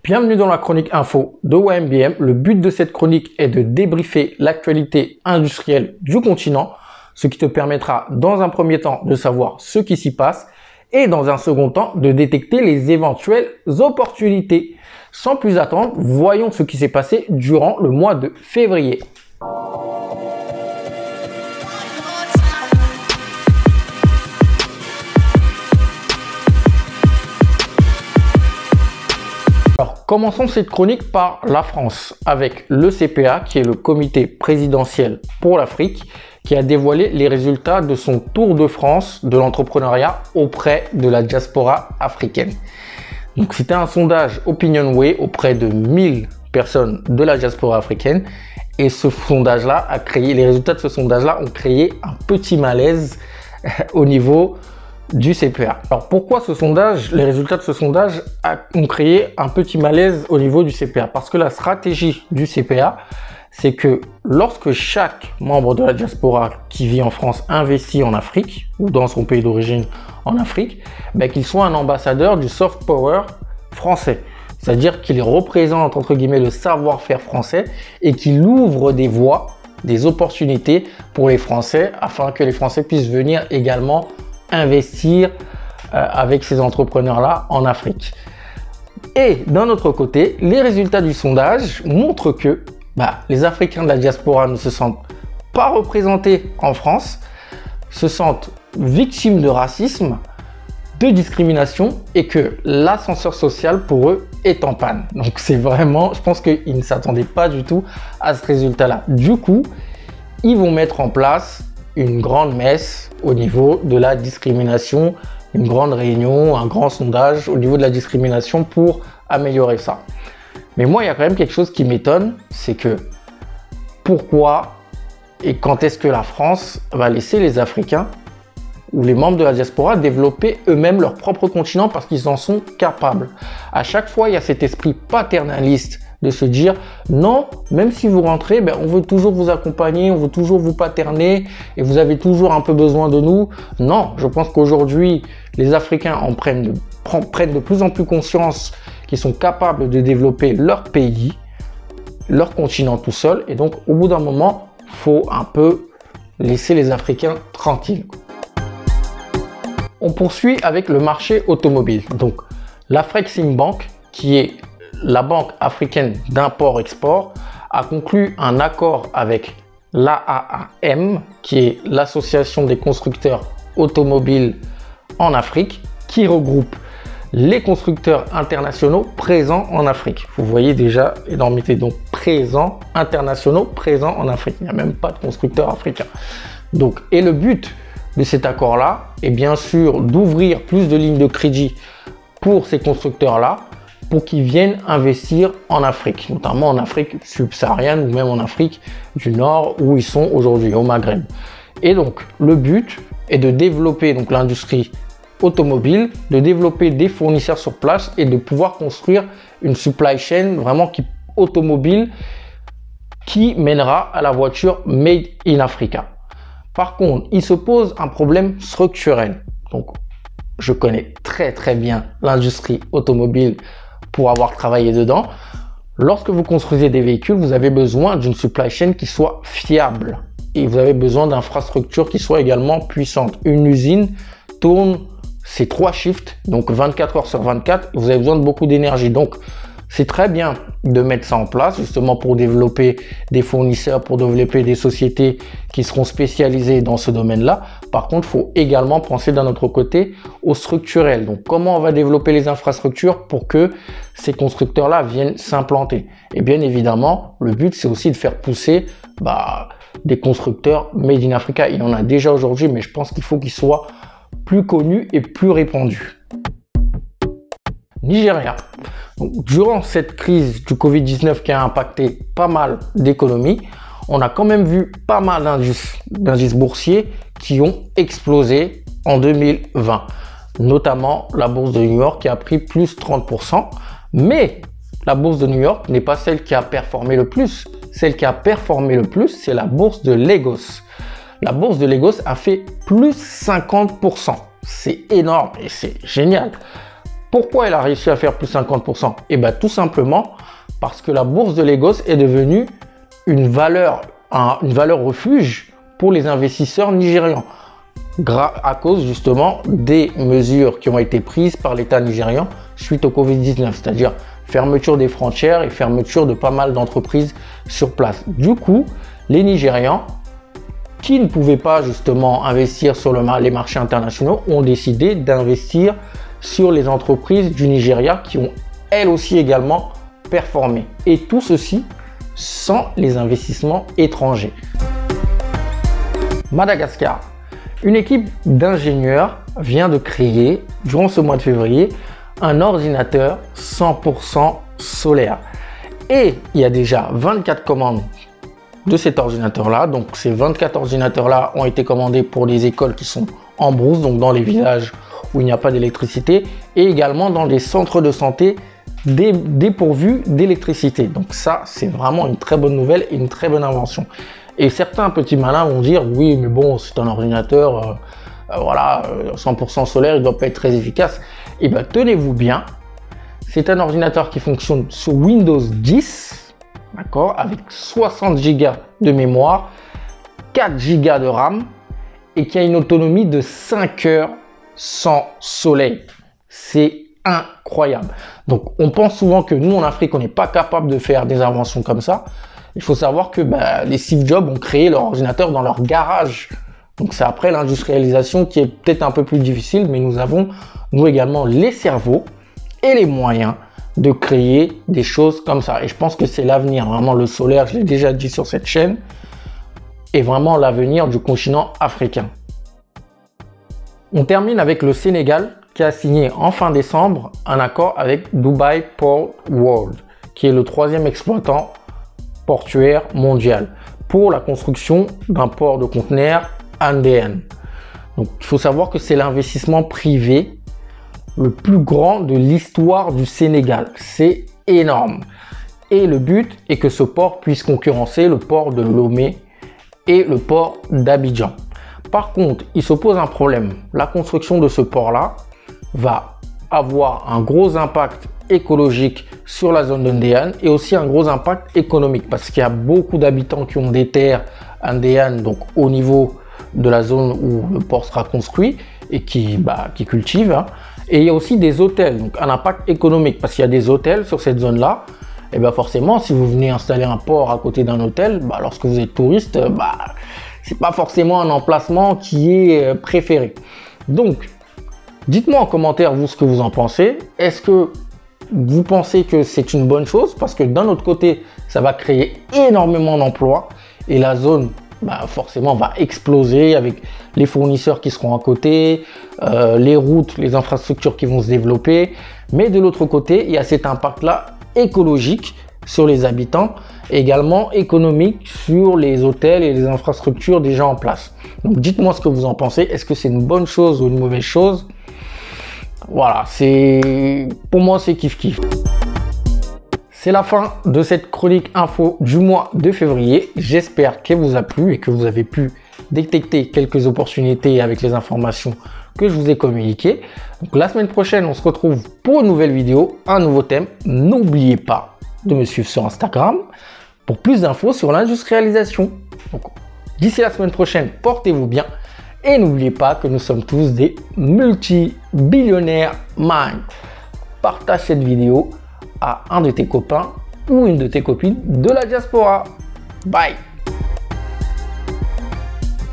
Bienvenue dans la chronique info de YMBM. Le but de cette chronique est de débriefer l'actualité industrielle du continent, ce qui te permettra dans un premier temps de savoir ce qui s'y passe et dans un second temps de détecter les éventuelles opportunités. Sans plus attendre, voyons ce qui s'est passé durant le mois de février. Alors, commençons cette chronique par la France, avec le CPA, qui est le comité présidentiel pour l'Afrique, qui a dévoilé les résultats de son tour de France de l'entrepreneuriat auprès de la diaspora africaine. Donc, c'était un sondage OpinionWay auprès de 1000 personnes de la diaspora africaine. Et ce sondage-là a créé, les résultats de ce sondage-là ont créé un petit malaise au niveau du CPA. Alors pourquoi ce sondage, les résultats de ce sondage ont créé un petit malaise au niveau du CPA? Parce que la stratégie du CPA, c'est que lorsque chaque membre de la diaspora qui vit en France investit en Afrique ou dans son pays d'origine en Afrique, qu'il soit un ambassadeur du soft power français. C'est-à-dire qu'il représente entre guillemets le savoir-faire français et qu'il ouvre des voies, des opportunités pour les Français afin que les Français puissent venir également investir avec ces entrepreneurs-là en Afrique. Et d'un autre côté, les résultats du sondage montrent que les Africains de la diaspora ne se sentent pas représentés en France, se sentent victimes de racisme, de discrimination et que l'ascenseur social pour eux est en panne. Donc c'est vraiment, je pense qu'ils ne s'attendaient pas du tout à ce résultat-là. Du coup, ils vont mettre en place une grande messe au niveau de la discrimination, une grande réunion, un grand sondage au niveau de la discrimination pour améliorer ça. Mais moi, il y a quand même quelque chose qui m'étonne, c'est que pourquoi et quand est-ce que la France va laisser les Africains ou les membres de la diaspora développer eux-mêmes leur propre continent parce qu'ils en sont capables. À chaque fois, il y a cet esprit paternaliste de se dire non, même si vous rentrez, on veut toujours vous accompagner, on veut toujours vous paterner et vous avez toujours un peu besoin de nous. Non, je pense qu'aujourd'hui, les Africains prennent de plus en plus conscience qu'ils sont capables de développer leur pays, leur continent tout seul. Et donc, au bout d'un moment, il faut un peu laisser les Africains tranquilles. On poursuit avec le marché automobile. Donc, l'Afreximbank, qui est la Banque africaine d'import-export, a conclu un accord avec l'AAAM, qui est l'association des constructeurs automobiles en Afrique, qui regroupe les constructeurs internationaux présents en Afrique. Vous voyez déjà l'énormité, donc présents, internationaux, présents en Afrique. Il n'y a même pas de constructeurs africains. Donc, et le but de cet accord-là est bien sûr d'ouvrir plus de lignes de crédit pour ces constructeurs-là, pour qu'ils viennent investir en Afrique, notamment en Afrique subsaharienne ou même en Afrique du Nord où ils sont aujourd'hui, au Maghreb. Et donc, le but est de développer l'industrie automobile, de développer des fournisseurs sur place et de pouvoir construire une supply chain vraiment automobile qui mènera à la voiture Made in Africa. Par contre, il se pose un problème structurel. Donc, je connais très bien l'industrie automobile pour avoir travaillé dedans. Lorsque vous construisez des véhicules, vous avez besoin d'une supply chain qui soit fiable et vous avez besoin d'infrastructures qui soient également puissantes. Une usine tourne ses 3 shifts, donc 24 heures sur 24, et vous avez besoin de beaucoup d'énergie. Donc, c'est très bien de mettre ça en place justement pour développer des fournisseurs, pour développer des sociétés qui seront spécialisées dans ce domaine-là. Par contre, il faut également penser d'un autre côté au structurel. Donc, comment on va développer les infrastructures pour que ces constructeurs-là viennent s'implanter? Et bien évidemment, le but, c'est aussi de faire pousser des constructeurs Made in Africa. Il y en a déjà aujourd'hui, mais je pense qu'il faut qu'ils soient plus connus et plus répandus. Nigeria. Donc, durant cette crise du Covid-19 qui a impacté pas mal d'économies, on a quand même vu pas mal d'indices boursiers qui ont explosé en 2020. Notamment la bourse de New York qui a pris plus 30%. Mais la bourse de New York n'est pas celle qui a performé le plus. Celle qui a performé le plus, c'est la bourse de Lagos. La bourse de Lagos a fait plus 50%. C'est énorme et c'est génial. Pourquoi elle a réussi à faire plus 50%? Et bien tout simplement parce que la bourse de Lagos est devenue une valeur refuge pour les investisseurs nigérians. À cause justement des mesures qui ont été prises par l'État nigérian suite au Covid-19, c'est-à-dire fermeture des frontières et fermeture de pas mal d'entreprises sur place. Du coup, les Nigérians qui ne pouvaient pas justement investir sur les marchés internationaux ont décidé d'investir sur les entreprises du Nigeria qui ont elles aussi également performé. Et tout ceci sans les investissements étrangers. Madagascar. Une équipe d'ingénieurs vient de créer, durant ce mois de février, un ordinateur 100% solaire. Et il y a déjà 24 commandes de cet ordinateur-là. Donc ces 24 ordinateurs-là ont été commandés pour les écoles qui sont en brousse, donc dans les villages où il n'y a pas d'électricité, et également dans les centres de santé dépourvus d'électricité. Donc ça, c'est vraiment une très bonne nouvelle et une très bonne invention. Et certains petits malins vont dire, oui, mais bon, c'est un ordinateur, voilà, 100% solaire, il ne doit pas être très efficace. Et bien, tenez-vous bien, c'est un ordinateur qui fonctionne sur Windows 10, d'accord, avec 60 Go de mémoire, 4 Go de RAM, et qui a une autonomie de 5 heures sans soleil. C'est incroyable. Donc, on pense souvent que nous, en Afrique, on n'est pas capable de faire des inventions comme ça. Il faut savoir que les Steve Jobs ont créé leur ordinateur dans leur garage. Donc c'est après l'industrialisation qui est peut-être un peu plus difficile, mais nous avons, nous également, les cerveaux et les moyens de créer des choses comme ça. Et je pense que c'est l'avenir. Vraiment, le solaire, je l'ai déjà dit sur cette chaîne, est vraiment l'avenir du continent africain. On termine avec le Sénégal qui a signé en fin décembre un accord avec Dubai Port World, qui est le 3e exploitant portuaire mondial pour la construction d'un port de conteneurs NDN. Donc il faut savoir que c'est l'investissement privé le plus grand de l'histoire du Sénégal. C'est énorme. Et le but est que ce port puisse concurrencer le port de Lomé et le port d'Abidjan. Par contre, il se pose un problème. La construction de ce port-là va avoir un gros impact écologique sur la zone d'Ndéane et aussi un gros impact économique parce qu'il y a beaucoup d'habitants qui ont des terres Ndéane, donc au niveau de la zone où le port sera construit et qui cultivent. Hein. Et il y a aussi des hôtels, donc un impact économique parce qu'il y a des hôtels sur cette zone-là. Et bien forcément, si vous venez installer un port à côté d'un hôtel, lorsque vous êtes touriste, c'est pas forcément un emplacement qui est préféré. Donc, dites-moi en commentaire vous ce que vous en pensez. Est-ce que vous pensez que c'est une bonne chose? Parce que d'un autre côté, ça va créer énormément d'emplois et la zone forcément va exploser avec les fournisseurs qui seront à côté, les routes, les infrastructures qui vont se développer. Mais de l'autre côté, il y a cet impact-là écologique sur les habitants, également économique sur les hôtels et les infrastructures déjà en place. Donc dites-moi ce que vous en pensez. Est-ce que c'est une bonne chose ou une mauvaise chose? Voilà, pour moi c'est kiff-kiff. C'est la fin de cette chronique info du mois de février. J'espère qu'elle vous a plu et que vous avez pu détecter quelques opportunités avec les informations que je vous ai communiquées. Donc la semaine prochaine, on se retrouve pour une nouvelle vidéo, un nouveau thème. N'oubliez pas de me suivre sur Instagram pour plus d'infos sur l'industrialisation. D'ici la semaine prochaine, portez-vous bien. Et n'oubliez pas que nous sommes tous des multi-billionnaires mind. Partage cette vidéo à un de tes copains ou une de tes copines de la diaspora. Bye!